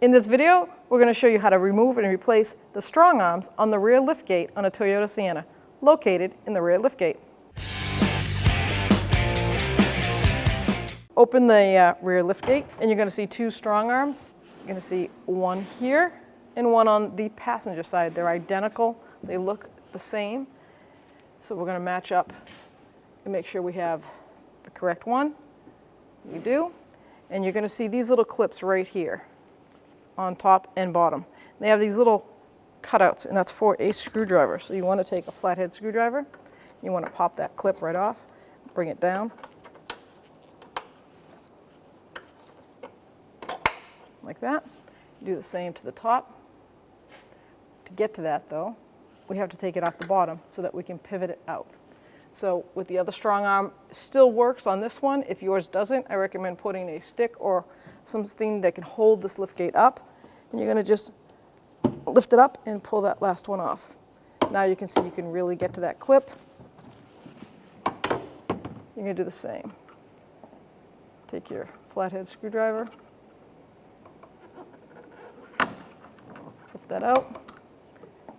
In this video, we're going to show you how to remove and replace the strong arms on the rear liftgate on a Toyota Sienna, located in the rear liftgate. Open the rear liftgate, and you're going to see two strong arms. You're going to see one here and one on the passenger side. They're identical. They look the same. So we're going to match up and make sure we have the correct one. We do. And you're going to see these little clips right here on top and bottom. They have these little cutouts, and that's for a screwdriver. So you want to take a flathead screwdriver. You want to pop that clip right off, bring it down, like that. Do the same to the top. To get to that, though, we have to take it off the bottom so that we can pivot it out. So with the other strong arm, still works on this one. If yours doesn't, I recommend putting a stick or something that can hold this liftgate up. And you're going to just lift it up and pull that last one off. Now you can see you can really get to that clip. You're going to do the same. Take your flathead screwdriver, lift that out,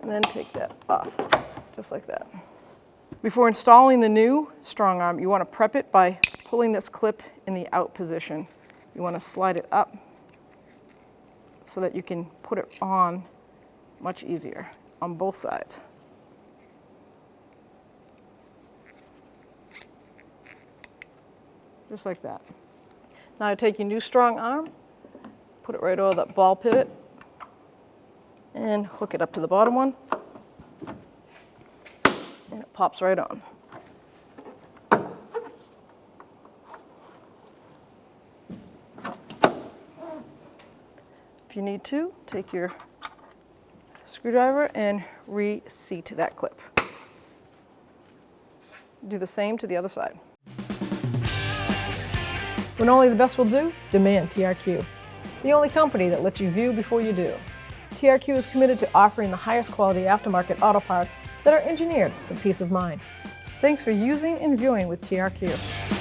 and then take that off, just like that. Before installing the new strong arm, you want to prep it by pulling this clip in the out position. You want to slide it up so that you can put it on much easier on both sides. Just like that. Now take your new strong arm, put it right over that ball pivot, and hook it up to the bottom one, and it pops right on. If you need to, take your screwdriver and reseat that clip. Do the same to the other side. When only the best will do, demand TRQ, the only company that lets you view before you do. TRQ is committed to offering the highest quality aftermarket auto parts that are engineered for peace of mind. Thanks for using and viewing with TRQ.